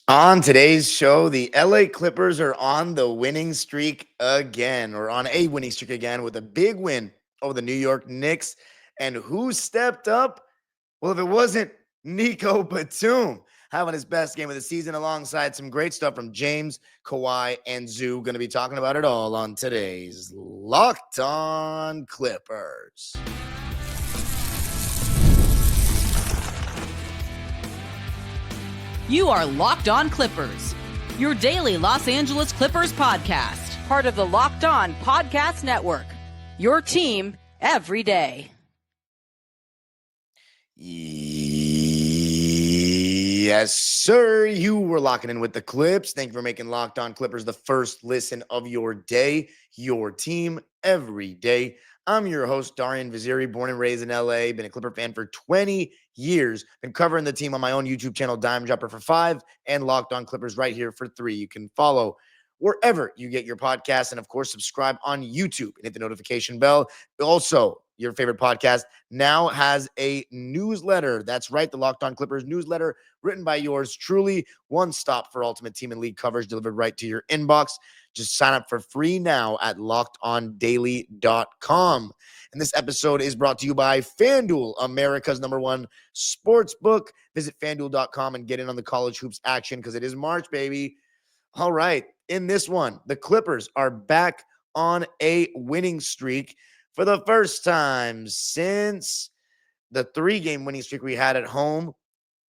On today's show, the LA Clippers are on the winning streak again, or on a winning streak again, with a big win over the New York Knicks. And who stepped up? Well, if it wasn't Nico Batum having his best game of the season alongside some great stuff from James, Kawhi, and Zoo. Going to be talking about it all on today's Locked On Clippers. You are Locked On Clippers, your daily Los Angeles Clippers podcast. Part of the Locked On Podcast Network, your team every day. Yes, sir. You were locking in with the Clips. Thank you for making Locked On Clippers the first listen of your day, your team every day. I'm your host, Darian Vaziri, born and raised in LA, been a Clipper fan for 20 years, been covering the team on my own YouTube channel, Dime Dropper, for 5, and Locked On Clippers right here for 3. You can follow wherever you get your podcasts, and of course, subscribe on YouTube and hit the notification bell. Also, your favorite podcast now has a newsletter. That's right, the Locked On Clippers newsletter, written by yours truly. One stop for ultimate team and league coverage delivered right to your inbox. Just sign up for free now at lockedondaily.com. And this episode is brought to you by FanDuel, America's #1 sports book. Visit FanDuel.com and get in on the college hoops action because it is March, baby. All right, in this one, the Clippers are back on a winning streak for the first time since the 3-game winning streak we had at home.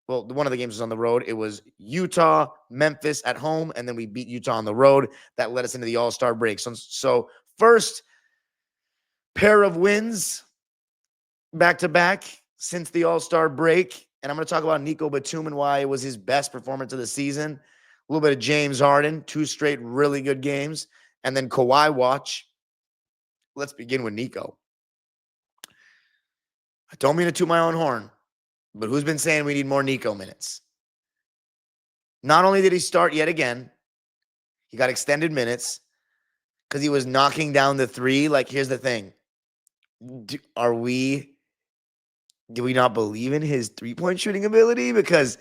Well, one of the games was on the road. It was Utah, Memphis at home, and then we beat Utah on the road. That led us into the All-Star break. So first pair of wins back-to-back since the All-Star break. And I'm going to talk about Nico Batum and why it was his best performance of the season. A little bit of James Harden, 2 straight really good games. And then Kawhi watch. Let's begin with Nico. I don't mean to toot my own horn, but who's been saying we need more Nico minutes? Not only did he start yet again, he got extended minutes because he was knocking down the 3. Like, here's the thing. Do we not believe in his 3-point shooting ability? Because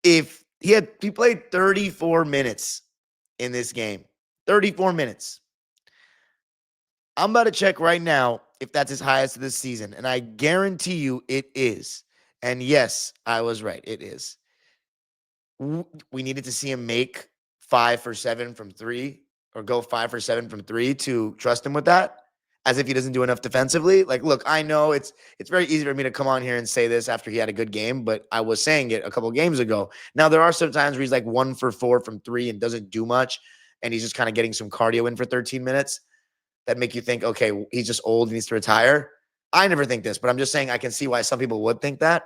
if he played 34 minutes in this game, 34 minutes. I'm about to check right now if that's his highest of this season, and I guarantee you it is. And yes, I was right. It is. We needed to see him make 5 for 7 from 3 or go 5 for 7 from 3 to trust him with that, as if he doesn't do enough defensively. Like, look, I know it's very easy for me to come on here and say this after he had a good game, but I was saying it a couple of games ago. Now, there are some times where he's like 1 for 4 from 3 and doesn't do much, and he's just kind of getting some cardio in for 13 minutes that make you think, okay, he's just old and needs to retire. I never think this, but I'm just saying I can see why some people would think that.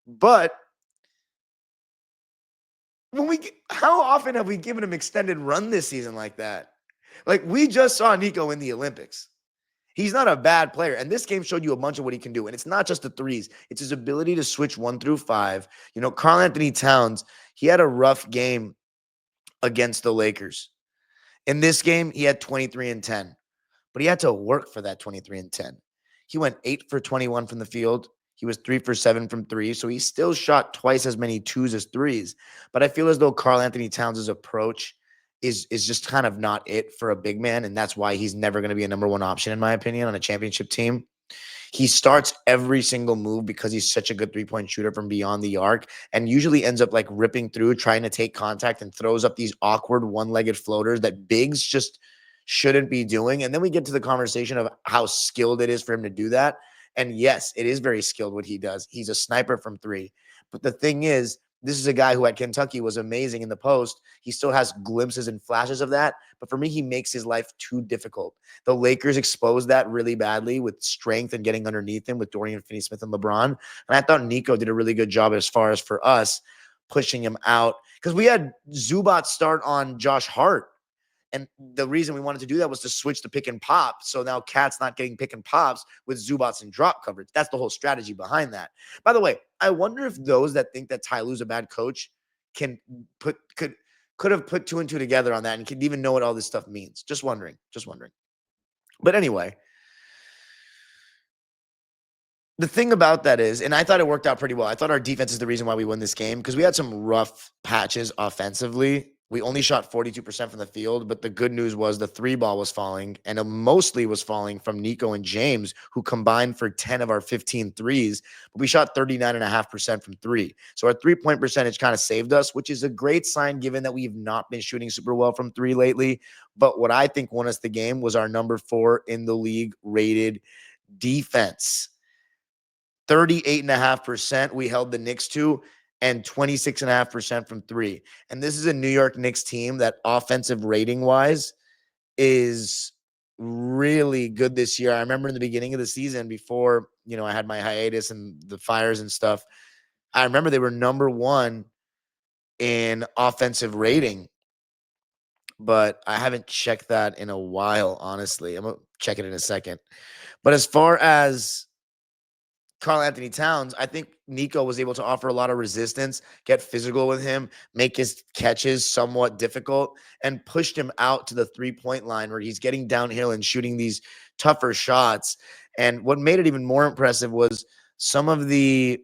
But how often have we given him extended run this season like that? Like, we just saw Nico in the Olympics. He's not a bad player. And this game showed you a bunch of what he can do. And it's not just the threes. It's his ability to switch 1 through 5. You know, Karl Anthony Towns, he had a rough game against the Lakers. In this game, he had 23 and 10. But he had to work for that 23 and 10. He went 8 for 21 from the field. He was 3 for 7 from 3. So he still shot twice as many 2s as 3s. But I feel as though Karl Anthony Towns' approach is just kind of not it for a big man. And that's why he's never going to be a #1 option, in my opinion, on a championship team. He starts every single move because he's such a good 3-point shooter from beyond the arc and usually ends up like ripping through, trying to take contact and throws up these awkward one-legged floaters that bigs just shouldn't be doing. And then we get to the conversation of how skilled it is for him to do that. And yes, it is very skilled what he does. He's a sniper from 3. But the thing is, this is a guy who at Kentucky was amazing in the post. He still has glimpses and flashes of that. But for me, he makes his life too difficult. The Lakers exposed that really badly with strength and getting underneath him with Dorian Finney-Smith and LeBron. And I thought Nico did a really good job as far as for us pushing him out. Because we had Zubac start on Josh Hart. And the reason we wanted to do that was to switch the pick and pop. So now Cat's not getting pick and pops with Zubats and drop coverage. That's the whole strategy behind that. By the way, I wonder if those that think that Ty Lue's a bad coach could have put 2 and 2 together on that and could even know what all this stuff means. Just wondering. But anyway, The thing about that is, and I thought it worked out pretty well. I thought our defense is the reason why we won this game because we had some rough patches offensively. We only shot 42% from the field, but the good news was the three ball was falling, and it mostly was falling from Nico and James, who combined for 10 of our 15 threes, but we shot 39.5% from three. So our 3-point percentage kind of saved us, which is a great sign given that we've not been shooting super well from three lately. But what I think won us the game was our number 4 in the league rated defense. 38.5% we held the Knicks to, and 26.5% from three. And this is a New York Knicks team that offensive rating wise is really good this year. I remember in the beginning of the season before, I had my hiatus and the fires and stuff. I remember they were number 1 in offensive rating, but I haven't checked that in a while, honestly. I'm going to check it in a second. But as far as Karl-Anthony Towns, I think Nico was able to offer a lot of resistance, get physical with him, make his catches somewhat difficult, and pushed him out to the three-point line where he's getting downhill and shooting these tougher shots. And what made it even more impressive was some of the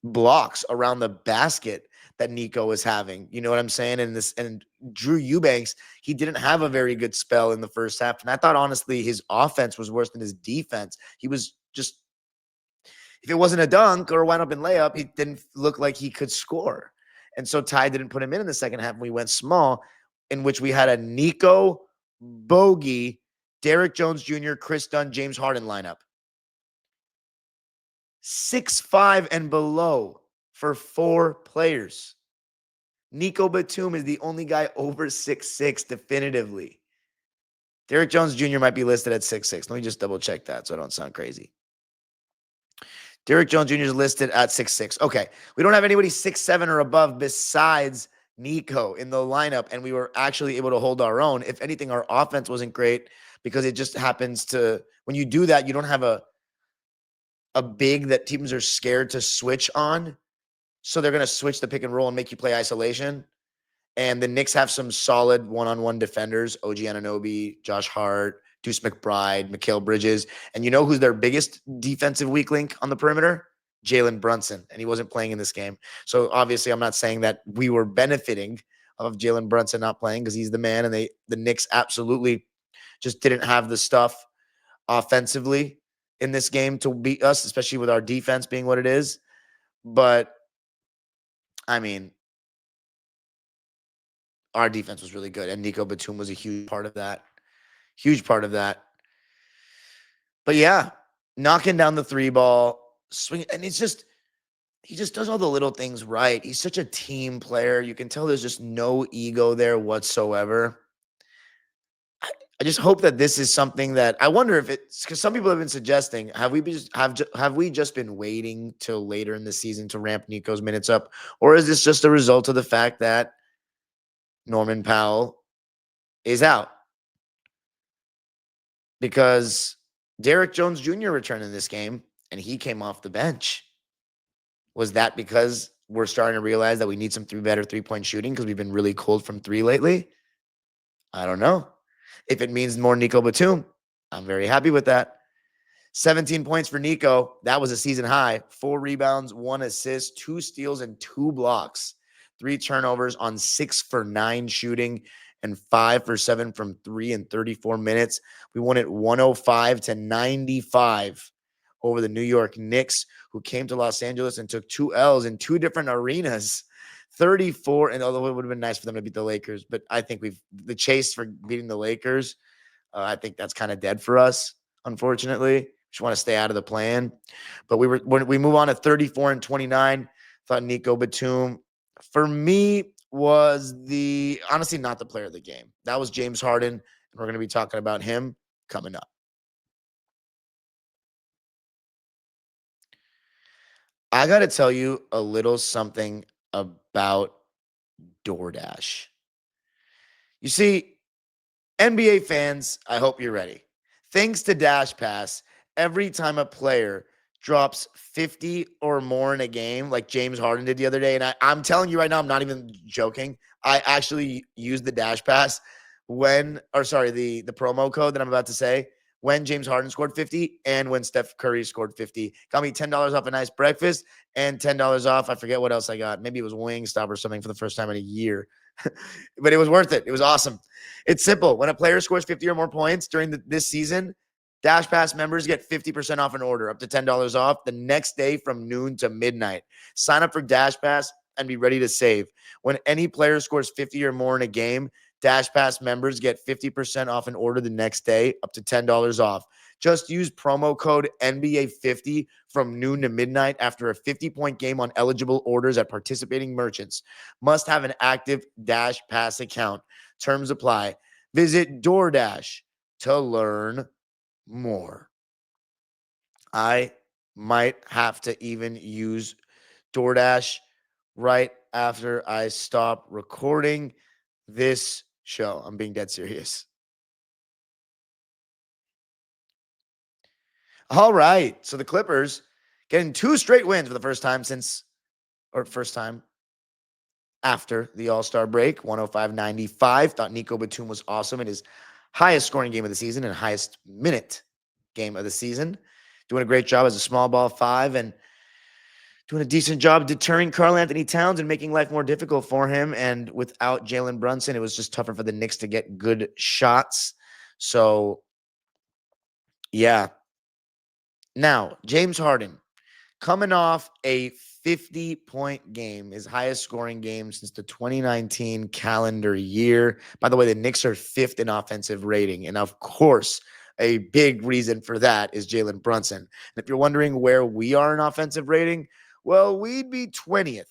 blocks around the basket that Nico was having. You know what I'm saying? And Drew Eubanks, he didn't have a very good spell in the first half. And I thought, honestly, his offense was worse than his defense. He was just, if it wasn't a dunk or wound up in layup, he didn't look like he could score. And so Ty didn't put him in the second half. And we went small, in which we had a Nico, Bogey, Derrick Jones Jr., Chris Dunn, James Harden lineup. 6'5" and below for 4 players. Nico Batum is the only guy over 6'6" definitively. Derrick Jones Jr. might be listed at 6'6". Let me just double check that so I don't sound crazy. Derrick Jones Jr. is listed at 6'6". Okay. We don't have anybody 6'7" or above besides Nico in the lineup, and we were actually able to hold our own. If anything, our offense wasn't great because it just happens to, when you do that, you don't have a big that teams are scared to switch on. So they're going to switch the pick and roll and make you play isolation. And the Knicks have some solid one-on-one defenders, OG Anunoby, Josh Hart, Deuce McBride, Mikal Bridges. And you know who's their biggest defensive weak link on the perimeter? Jalen Brunson. And he wasn't playing in this game. So obviously I'm not saying that we were benefiting of Jalen Brunson not playing because he's the man. And the Knicks absolutely just didn't have the stuff offensively in this game to beat us, especially with our defense being what it is. But I mean, our defense was really good, and Nico Batum was a huge part of that. Huge part of that. But yeah, knocking down the three ball, swing, and he just does all the little things right. He's such a team player. You can tell there's just no ego there whatsoever. I just hope that this is something that I wonder if it's because some people have been suggesting, have we just been waiting till later in the season to ramp Nico's minutes up? Or is this just a result of the fact that Norman Powell is out? Because Derrick Jones Jr. returned in this game and he came off the bench. Was that because we're starting to realize that we need some better three-point shooting because we've been really cold from three lately? I don't know. If it means more Nico Batum, I'm very happy with that. 17 points for Nico. That was a season high. 4 rebounds, 1 assist, 2 steals, and 2 blocks. 3 turnovers on 6 for 9 shooting and 5 for 7 from 3 in 34 minutes. We won it 105-95 over the New York Knicks, who came to Los Angeles and took 2 L's in 2 different arenas. 34, and although it would have been nice for them to beat the Lakers, but I think the chase for beating the Lakers, I think that's kind of dead for us, unfortunately. Just want to stay out of the plan. But when we move on to 34-29, thought Nico Batum, for me, was honestly not the player of the game. That was James Harden, and we're going to be talking about him coming up. I got to tell you a little something about DoorDash. You see, NBA fans, I hope you're ready. Thanks to Dash Pass, every time a player drops 50 or more in a game, like James Harden did the other day, and I'm telling you right now, I'm not even joking. I actually used the Dash Pass the promo code that I'm about to say, when James Harden scored 50 and when Steph Curry scored 50. Got me $10 off a nice breakfast and $10 off. I forget what else I got. Maybe it was Wingstop or something for the first time in a year. But it was worth it. It was awesome. It's simple. When a player scores 50 or more points during this season, Dash Pass members get 50% off an order, up to $10 off the next day from noon to midnight. Sign up for Dash Pass and be ready to save. When any player scores 50 or more in a game, Dash Pass members get 50% off an order the next day, up to $10 off. Just use promo code NBA50 from noon to midnight after a 50-point game on eligible orders at participating merchants. Must have an active Dash Pass account. Terms apply. Visit DoorDash to learn more. I might have to even use DoorDash right after I stop recording this show. I'm being dead serious. All right. So the Clippers getting 2 straight wins for the first time after the All-Star break, 105-95. Thought Nico Batum was awesome in his highest scoring game of the season and highest minute game of the season. Doing a great job as a small ball 5 and doing a decent job deterring Karl-Anthony Towns and making life more difficult for him. And without Jalen Brunson, it was just tougher for the Knicks to get good shots. So, yeah. Now, James Harden coming off a 50-point game, his highest scoring game since the 2019 calendar year. By the way, the Knicks are 5th in offensive rating. And of course, a big reason for that is Jalen Brunson. And if you're wondering where we are in offensive rating, well, we'd be 20th.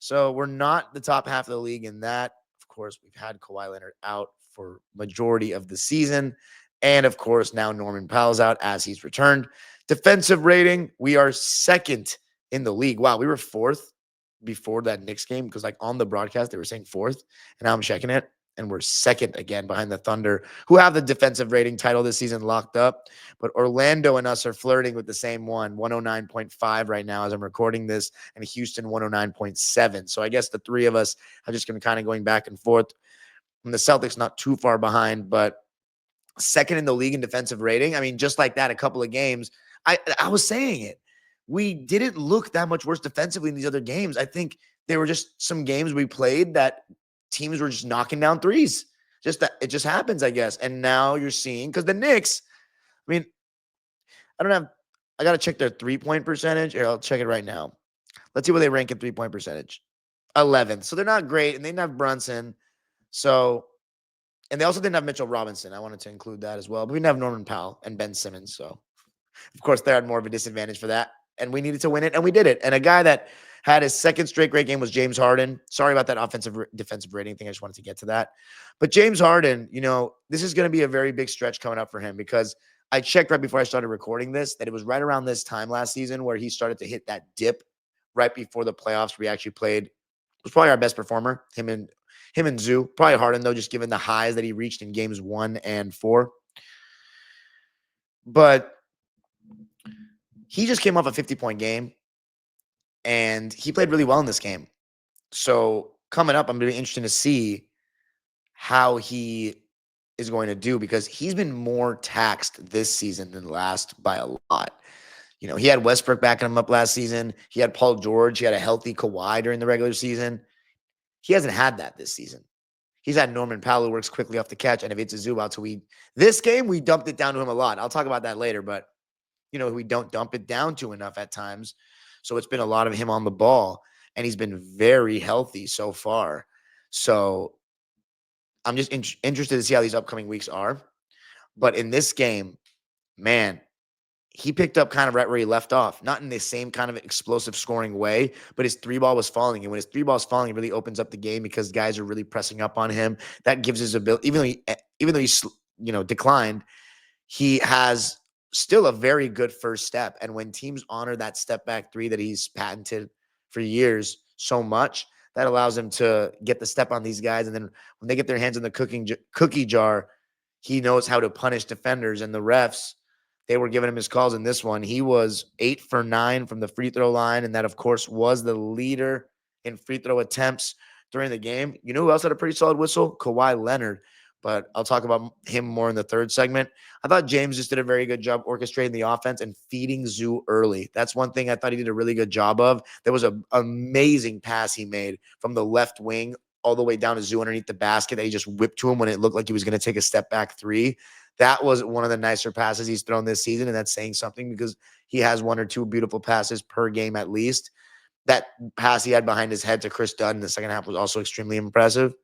So we're not the top half of the league in that. Of course, we've had Kawhi Leonard out for majority of the season. And of course, now Norman Powell's out as he's returned. Defensive rating, we are 2nd in the league. Wow, we were 4th before that Knicks game because like on the broadcast, they were saying 4th. And now I'm checking it. And we're 2nd again behind the Thunder, who have the defensive rating title this season locked up. But Orlando and us are flirting with the same one, 109.5 right now as I'm recording this, and Houston 109.7. So I guess the three of us are just going to kind of going back and forth. And the Celtics not too far behind, but 2nd in the league in defensive rating. I mean, just like that, a couple of games. I was saying it. We didn't look that much worse defensively in these other games. I think there were just some games we played that teams were just knocking down threes. Just that it just happens, I guess. And now you're seeing, because the Knicks, I mean, I got to check their 3-point percentage. Here, I'll check it right now. Let's see where they rank in 3-point percentage. 11th. So they're not great, and they didn't have Brunson. So, and they also didn't have Mitchell Robinson. I wanted to include that as well. But we didn't have Norman Powell and Ben Simmons. So, of course, they had more of a disadvantage for that. And we needed to win it, and we did it. And a guy that had his 2nd straight great game was James Harden. Sorry about that defensive rating thing. I just wanted to get to that. But James Harden, this is going to be a very big stretch coming up for him because I checked right before I started recording this that it was right around this time last season where he started to hit that dip right before the playoffs. We actually played. It was probably our best performer, him and Zoo. Probably Harden, though, just given the highs that he reached in games 1 and 4. But he just came off a 50-point game, and he played really well in this game. So coming up, I'm going to be interested to see how he is going to do because he's been more taxed this season than last by a lot. He had Westbrook backing him up last season. He had Paul George. He had a healthy Kawhi during the regular season. He hasn't had that this season. He's had Norman Powell who works quickly off the catch, and if it's a zoo out, so this game, we dumped it down to him a lot. I'll talk about that later, but we don't dump it down to enough at times. So it's been a lot of him on the ball, and he's been very healthy so far. So I'm just interested to see how these upcoming weeks are. But in this game, man, he picked up kind of right where he left off, not in the same kind of explosive scoring way, but his 3-ball was falling. And when his 3-ball is falling, it really opens up the game because guys are really pressing up on him. That gives his ability, even though he's declined, he has still a very good first step. And when teams honor that step back 3 that he's patented for years so much, that allows him to get the step on these guys. And then when they get their hands in the cookie jar, he knows how to punish defenders. And the refs, they were giving him his calls in this one. He was 8 for 9 from the free throw line. And that, of course, was the leader in free throw attempts during the game. You know who else had a pretty solid whistle? Kawhi Leonard. but I'll talk about him more in the third segment. I thought James just did a very good job orchestrating the offense and feeding Zoo early. That's one thing I thought he did a really good job of. There was an amazing pass he made from the left wing all the way down to Zoo underneath the basket that he just whipped to him when it looked like he was going to take a step back three. That was one of the nicer passes he's thrown this season, and that's saying something because he has one or two beautiful passes per game at least. That pass he had behind his head to Chris Dunn in the second half was also extremely impressive.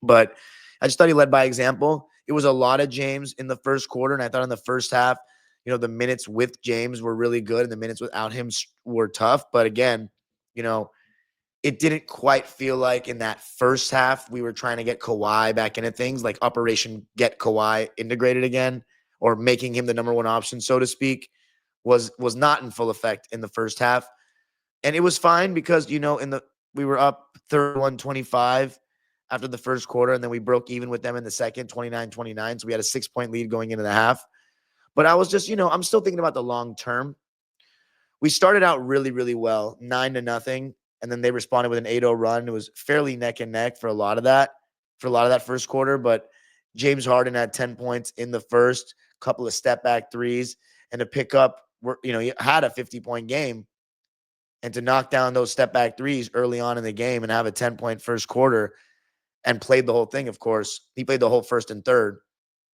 But I just thought he led by example. It was a lot of James in the first quarter, and I thought in the first half, the minutes with James were really good, and the minutes without him were tough. But again, it didn't quite feel like in that first half we were trying to get Kawhi back into things, like Operation Get Kawhi integrated again, or making him the number one option, so to speak, was not in full effect in the first half. And it was fine because, we were up 31-25 after the first quarter, and then we broke even with them in the second, 29-29. So we had a 6-point lead going into the half. But I was just, I'm still thinking about the long term. We started out really, really well, 9-0. And then they responded with an 8-0 run. It was fairly neck and neck for a lot of that first quarter. But James Harden had 10 points in the first, couple of step back threes, and to pick up, he had a 50-point game. And to knock down those step back threes early on in the game and have a 10-point first quarter and played the whole thing, of course. He played the whole first and third.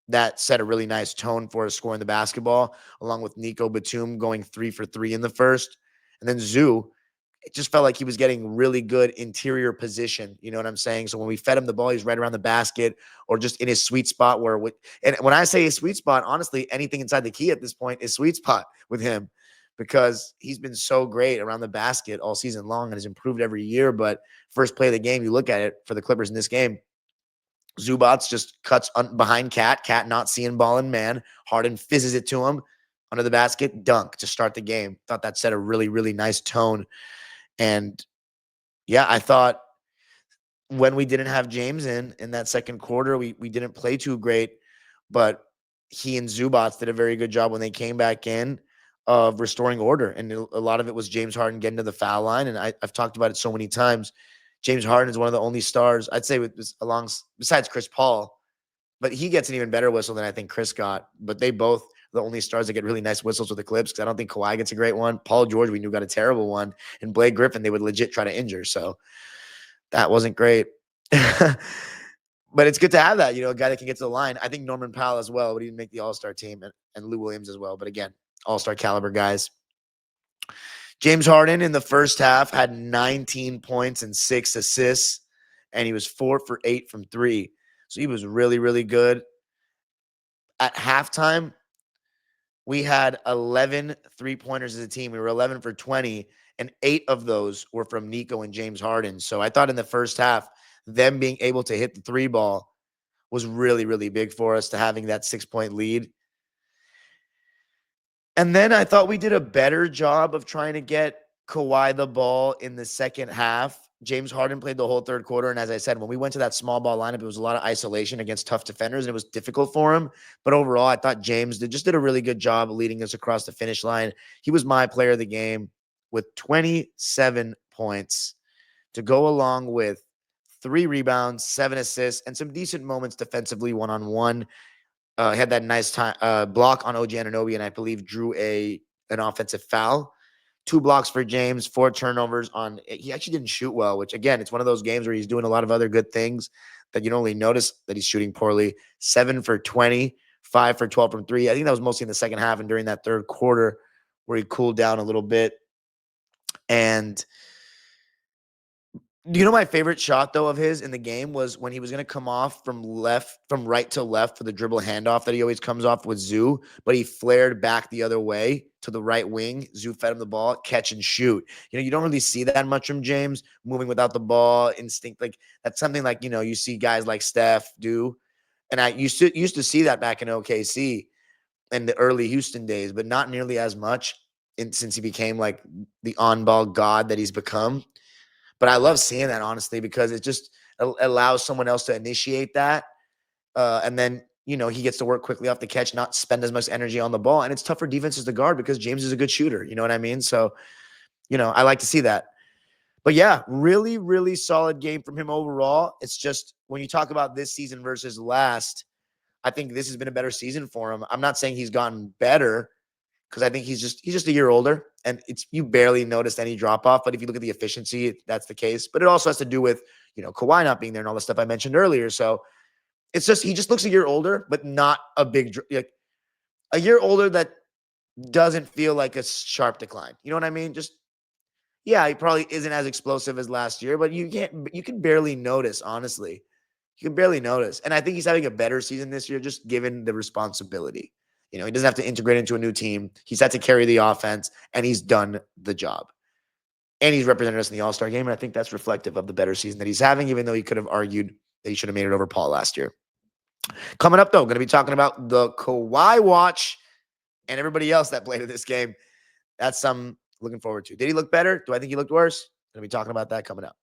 That set a really nice tone for us scoring the basketball, along with Nico Batum going 3 for 3 in the first. And then Zoo, it just felt like he was getting really good interior position. You know what I'm saying? So when we fed him the ball, he's right around the basket or just in his sweet spot and when I say his sweet spot, honestly, anything inside the key at this point is sweet spot with him because he's been so great around the basket all season long and has improved every year. But first play of the game, you look at it for the Clippers in this game, Zubats just cuts behind Cat not seeing ball in man. Harden fizzes it to him under the basket, dunk to start the game. Thought that set a really, really nice tone. And yeah, I thought when we didn't have James in that second quarter, we didn't play too great, but he and Zubats did a very good job when they came back in of restoring order. And a lot of it was James Harden getting to the foul line. And I've talked about it so many times. James Harden is one of the only stars, I'd say, besides Chris Paul, but he gets an even better whistle than I think Chris got. But they both the only stars that get really nice whistles with the Clips because I don't think Kawhi gets a great one. Paul George, we knew, got a terrible one. And Blake Griffin, they would legit try to injure. So that wasn't great. But it's good to have that, a guy that can get to the line. I think Norman Powell as well, but he didn't make the All-Star team, and Lou Williams as well. But again, All-Star caliber guys. James Harden in the first half had 19 points and 6 assists, and he was 4 for 8 from 3. So he was really, really good. At halftime, we had 11 three-pointers as a team. We were 11 for 20, and 8 of those were from Nico and James Harden. So I thought in the first half, them being able to hit the three ball was really, really big for us to having that 6-point lead. And then I thought we did a better job of trying to get Kawhi the ball in the second half. James Harden played the whole third quarter. And as I said, when we went to that small ball lineup, it was a lot of isolation against tough defenders, and it was difficult for him. But overall, I thought James did a really good job leading us across the finish line. He was my player of the game with 27 points to go along with 3 rebounds, 7 assists, and some decent moments defensively one-on-one. Had that nice time block on OG Anunoby, and I believe drew an offensive foul. 2 blocks for James, 4 turnovers on. He actually didn't shoot well, which again, it's one of those games where he's doing a lot of other good things that you don't really notice that he's shooting poorly. 7 for 20, 5 for 12 from 3. I think that was mostly in the second half and during that third quarter where he cooled down a little bit. And my favorite shot, though, of his in the game was when he was going to come off from right to left for the dribble handoff that he always comes off with Zoo, but he flared back the other way to the right wing. Zoo fed him the ball, catch and shoot. You don't really see that much from James, moving without the ball, instinct. Like that's something like, you see guys like Steph do. And I used to see that back in OKC in the early Houston days, but not nearly as much since he became like the on-ball god that he's become. But I love seeing that, honestly, because it just allows someone else to initiate that. And then, he gets to work quickly off the catch, not spend as much energy on the ball. And it's tough for defenses to guard because James is a good shooter. You know what I mean? So, I like to see that. But yeah, really, really solid game from him overall. It's just when you talk about this season versus last, I think this has been a better season for him. I'm not saying he's gotten better because I think he's just a year older, and you barely noticed any drop off. But if you look at the efficiency, that's the case. But it also has to do with Kawhi not being there and all the stuff I mentioned earlier. So it's just he just looks a year older, but not a big like a year older that doesn't feel like a sharp decline. You know what I mean? Just yeah, he probably isn't as explosive as last year, but you can barely notice, honestly. You can barely notice. And I think he's having a better season this year, just given the responsibility. He doesn't have to integrate into a new team. He's had to carry the offense, and he's done the job. And he's represented us in the All-Star game, and I think that's reflective of the better season that he's having, even though he could have argued that he should have made it over Paul last year. Coming up, though, going to be talking about the Kawhi watch and everybody else that played in this game. That's some looking forward to. Did he look better? Do I think he looked worse? Going to be talking about that coming up.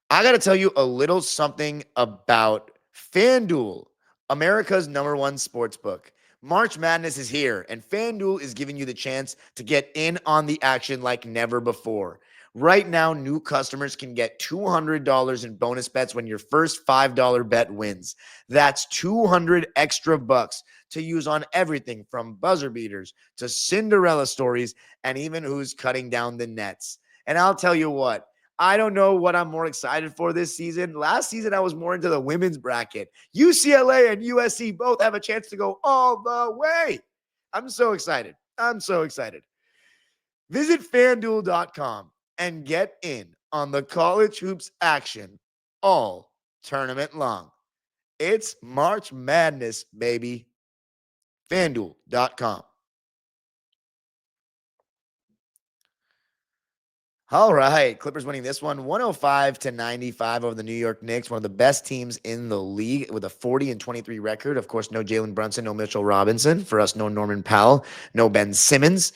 I got to tell you a little something about FanDuel, America's #1 sports book. March Madness is here, and FanDuel is giving you the chance to get in on the action like never before. Right now, new customers can get $200 in bonus bets when your first $5 bet wins. That's 200 extra bucks to use on everything from buzzer beaters to Cinderella stories and even who's cutting down the nets. And I'll tell you what, I don't know what I'm more excited for this season. Last season, I was more into the women's bracket. UCLA and USC both have a chance to go all the way. I'm so excited. Visit FanDuel.com and get in on the college hoops action all tournament long. It's March Madness, baby. FanDuel.com. All right, Clippers winning this one 105-95 over the New York Knicks, one of the best teams in the league with a 40-23 record. Of course, no Jalen Brunson, no Mitchell Robinson. For us, no Norman Powell, no Ben Simmons.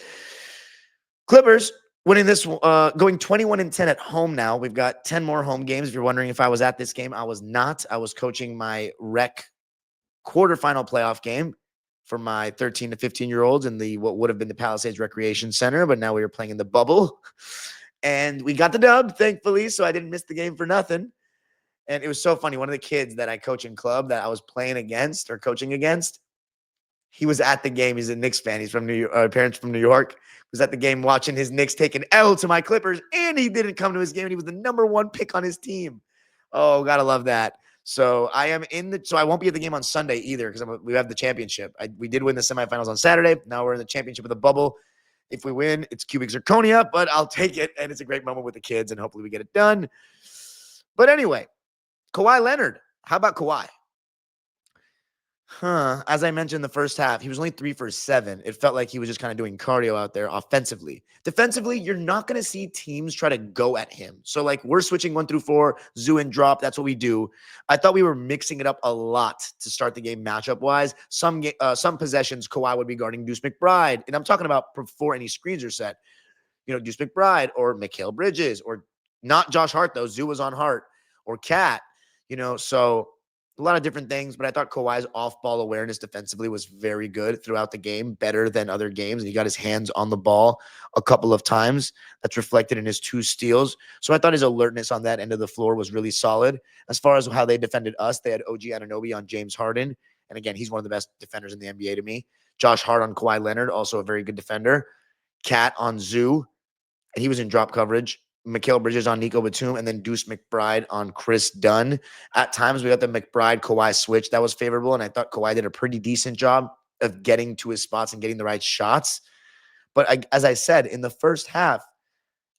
Clippers winning this, going 21-10 at home now. We've got 10 more home games. If you're wondering if I was at this game, I was not. I was coaching my rec quarterfinal playoff game for my 13 to 15-year-olds in what would have been the Palisades Recreation Center, but now we were playing in the bubble. And we got the dub, thankfully, so I didn't miss the game for nothing. And it was so funny. One of the kids that I coach in club that I was playing against or coaching against, he was at the game. He's a Knicks fan. He's from New York. Parents from New York. He was at the game watching his Knicks take an L to my Clippers, and he didn't come to his game. And he was the #1 pick on his team. Oh, gotta love that. So I am so I won't be at the game on Sunday either because we have the championship. We did win the semifinals on Saturday. Now we're in the championship of the bubble. If we win, it's cubic zirconia, but I'll take it, and it's a great moment with the kids, and hopefully we get it done. But anyway, Kawhi Leonard. How about Kawhi? As I mentioned in the first half, he was only 3 for 7. It felt like he was just kind of doing cardio out there offensively. Defensively, you're not going to see teams try to go at him. So, we're switching 1 through 4, zoo and drop. That's what we do. I thought we were mixing it up a lot to start the game matchup-wise. Some possessions, Kawhi would be guarding Deuce McBride. And I'm talking about before any screens are set. Deuce McBride or Mikal Bridges or not Josh Hart, though. Zoo was on Hart or Cat. So a lot of different things, but I thought Kawhi's off-ball awareness defensively was very good throughout the game, better than other games. And he got his hands on the ball a couple of times. That's reflected in his 2 steals. So I thought his alertness on that end of the floor was really solid. As far as how they defended us, they had OG Anunoby on James Harden. And again, he's one of the best defenders in the NBA to me. Josh Hart on Kawhi Leonard, also a very good defender. Cat on Zoo, and he was in drop coverage. Mikal Bridges on Nico Batum, and then Deuce McBride on Chris Dunn. At times, we got the McBride-Kawhi switch. That was favorable, and I thought Kawhi did a pretty decent job of getting to his spots and getting the right shots. But as I said, in the first half,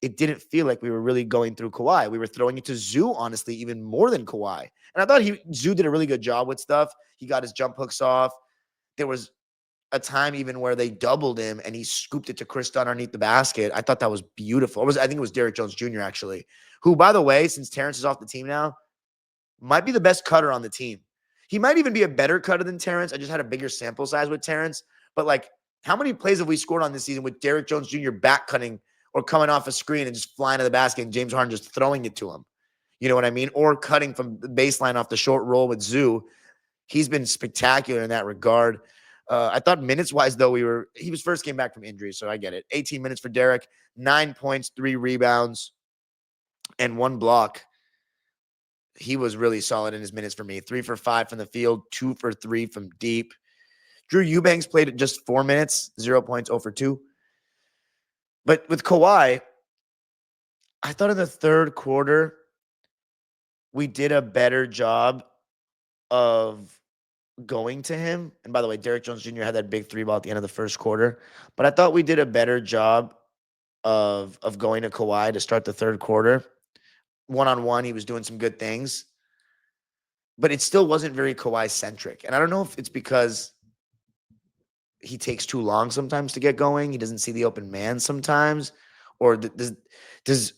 it didn't feel like we were really going through Kawhi. We were throwing it to Zoo, honestly, even more than Kawhi. And I thought Zoo did a really good job with stuff. He got his jump hooks off. There was a time even where they doubled him and he scooped it to Chris Dunn underneath the basket. I thought that was beautiful. I think it was Derrick Jones Jr. actually, who, by the way, since Terrence is off the team now, might be the best cutter on the team. He might even be a better cutter than Terrence. I just had a bigger sample size with Terrence. But how many plays have we scored on this season with Derrick Jones Jr. back cutting or coming off a screen and just flying to the basket and James Harden just throwing it to him? You know what I mean? Or cutting from the baseline off the short roll with Zoo. He's been spectacular in that regard. I thought minutes-wise, though, he was first came back from injury, so I get it. 18 minutes for Derek, 9 points, 3 rebounds. and 1 block. He was really solid in his minutes for me. 3 for 5 from the field, 2 for 3 from deep. Drew Eubanks played just 4 minutes, 0 points, 0 for 2. But with Kawhi, I thought in the third quarter, we did a better job of going to him. And by the way, Derrick Jones Jr. had that big 3 ball at the end of the first quarter. But I thought we did a better job of going to Kawhi to start the third quarter. One-on-one, he was doing some good things. But it still wasn't very Kawhi-centric. And I don't know if it's because he takes too long sometimes to get going. He doesn't see the open man sometimes. Or does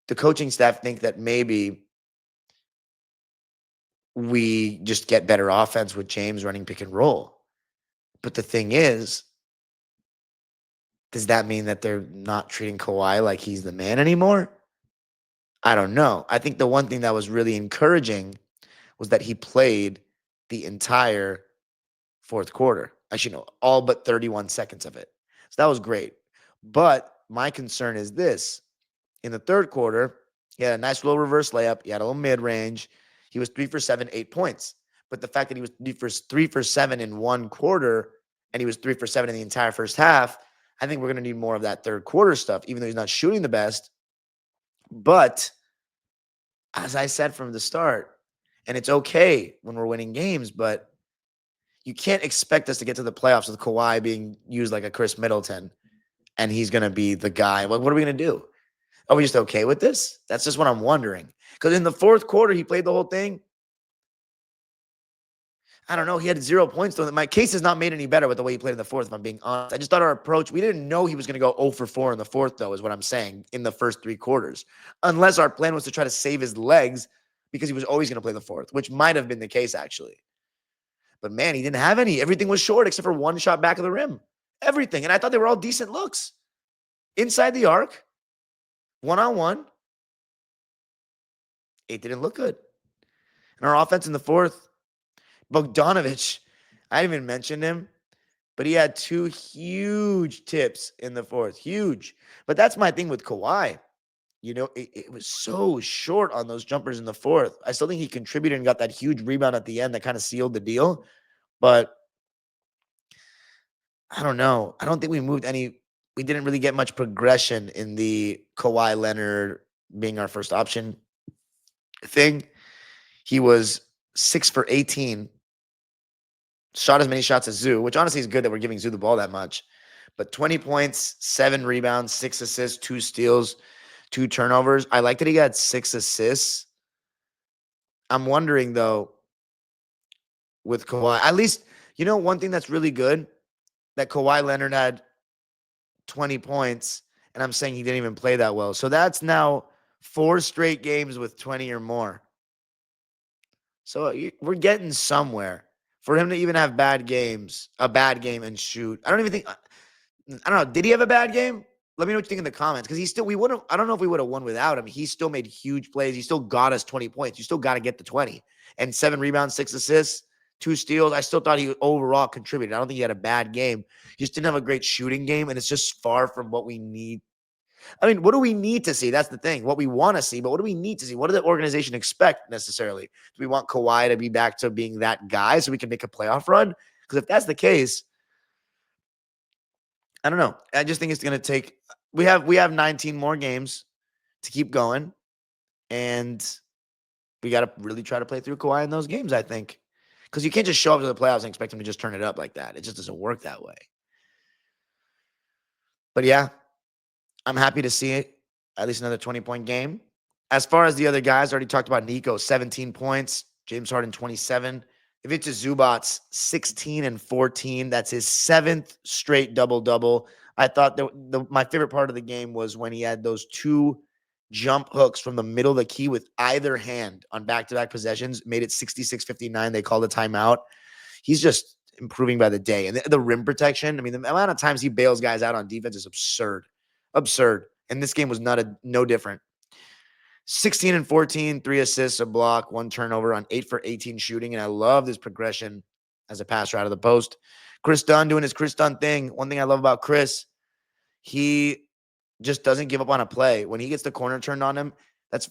the coaching staff think that maybe we just get better offense with James running pick and roll? But the thing is, does that mean that they're not treating Kawhi like he's the man anymore? I don't know. I think the one thing that was really encouraging was that he played the entire fourth quarter. Actually, no, all but 31 seconds of it. So that was great. But my concern is this. In the third quarter, he had a nice little reverse layup. He had a little mid-range. He was 3 for 7, 8 points. But the fact that he was 3 for 7 in one quarter and he was 3 for 7 in the entire first half, I think we're going to need more of that third quarter stuff, even though he's not shooting the best. But as I said from the start, and it's okay when we're winning games, but you can't expect us to get to the playoffs with Kawhi being used like a Chris Middleton and he's going to be the guy. What are we going to do? Are we just okay with this? That's just what I'm wondering. Because in the fourth quarter, he played the whole thing. I don't know. He had 0 points, though. My case is not made any better with the way he played in the fourth, if I'm being honest. I just thought our approach, we didn't know he was going to go 0 for 4 in the fourth, though, is what I'm saying, in the first 3 quarters. Unless our plan was to try to save his legs because he was always going to play the fourth, which might have been the case, actually. But, man, he didn't have any. Everything was short except for 1 shot back of the rim. Everything. And I thought they were all decent looks. Inside the arc, one-on-one, it didn't look good. And our offense in the fourth, Bogdanović, I didn't even mention him, but he had 2 huge tips in the fourth. Huge. But that's my thing with Kawhi. You know, it was so short on those jumpers in the fourth. I still think he contributed and got that huge rebound at the end that kind of sealed the deal. But I don't know. I don't think we moved any. We didn't really get much progression in the Kawhi Leonard being our first option thing. He was 6 for 18. Shot as many shots as Zoo, which honestly is good that we're giving Zoo the ball that much. But 20 points, 7 rebounds, 6 assists, 2 steals, 2 turnovers. I like that he got 6 assists. I'm wondering, though, with Kawhi, at least, you know, one thing that's really good, that Kawhi Leonard had 20 points, and I'm saying he didn't even play that well. So that's now 4 straight games with 20 or more. So we're getting somewhere. For him to even have bad games, a bad game and shoot. I don't know. Did he have a bad game? Let me know what you think in the comments. Because I don't know if we would have won without him. He still made huge plays. He still got us 20 points. You still got to get the 20. And 7 rebounds, 6 assists, 2 steals. I still thought he overall contributed. I don't think he had a bad game. He just didn't have a great shooting game. And it's just far from what we need. I mean, what do we need to see? That's the thing. What we want to see, but what do we need to see? What does the organization expect necessarily? Do we want Kawhi to be back to being that guy so we can make a playoff run? Because if that's the case, I don't know. I just think it's going to take. We have 19 more games to keep going, and we got to really try to play through Kawhi in those games. I think because you can't just show up to the playoffs and expect him to just turn it up like that. It just doesn't work that way. But yeah. I'm happy to see it. At least another 20-point game. As far as the other guys, I already talked about Nico, 17 points. James Harden, 27. Ivica Zubac's 16 and 14. That's his 7th straight double-double. I thought my favorite part of the game was when he had those 2 jump hooks from the middle of the key with either hand on back-to-back possessions. Made it 66-59. They called a timeout. He's just improving by the day. And the rim protection, I mean, the amount of times he bails guys out on defense is absurd. Absurd. And this game was no different. 16 and 14, 3 assists, a block, 1 turnover on 8 for 18 shooting. And I love this progression as a passer out of the post. Chris Dunn doing his Chris Dunn thing. One thing I love about Chris, he just doesn't give up on a play. When he gets the corner turned on him,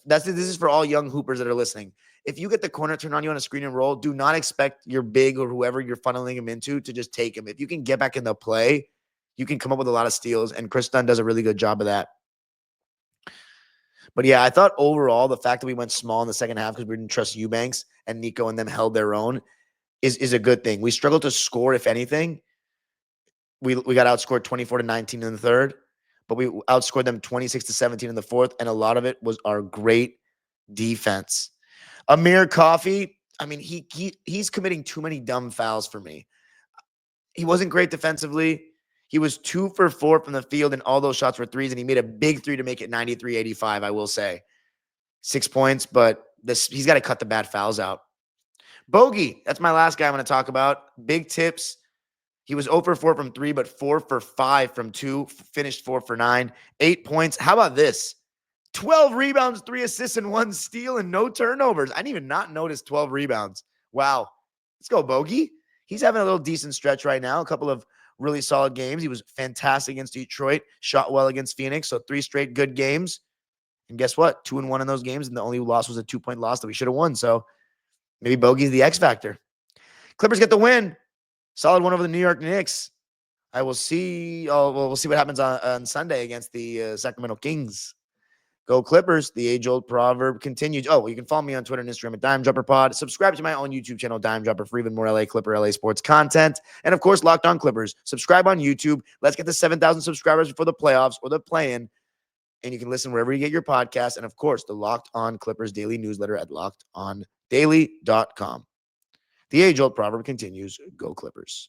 This is for all young hoopers that are listening. If you get the corner turned on you on a screen and roll, do not expect your big or whoever you're funneling him into to just take him. If you can get back in the play, you can come up with a lot of steals, and Chris Dunn does a really good job of that. But yeah, I thought overall the fact that we went small in the second half because we didn't trust Eubanks and Nico and them held their own is a good thing. We struggled to score, if anything. We got outscored 24-19 in the third, but we outscored them 26-17 in the fourth, and a lot of it was our great defense. Amir Coffey, I mean, he's committing too many dumb fouls for me. He wasn't great defensively. He was 2 for 4 from the field, and all those shots were threes, and he made a big three to make it 93-85, I will say. 6 points, but he's got to cut the bad fouls out. Bogey, that's my last guy I'm going to talk about. Big tips. He was 0 for 4 from 3, but 4 for 5 from 2, finished 4 for 9. 8 points. How about this? 12 rebounds, 3 assists, and 1 steal, and no turnovers. I didn't even not notice 12 rebounds. Wow. Let's go, Bogey. He's having a little decent stretch right now. A couple of really solid games. He was fantastic against Detroit, shot well against Phoenix. So 3 straight good games. And guess what? 2-1 in those games. And the only loss was a 2-point loss that we should have won. So maybe Bogey's the X factor. Clippers get the win. Solid one over the New York Knicks. I will see. We'll see what happens on Sunday against the Sacramento Kings. Go Clippers. The age-old proverb continues. Oh, you can follow me on Twitter and Instagram at DimeDropperPod. Subscribe to my own YouTube channel, Dime Dropper, for even more LA Clipper, LA sports content. And, of course, Locked On Clippers. Subscribe on YouTube. Let's get to 7,000 subscribers before the playoffs or the play-in. And you can listen wherever you get your podcast. And, of course, the Locked On Clippers daily newsletter at LockedOnDaily.com. The age-old proverb continues. Go Clippers.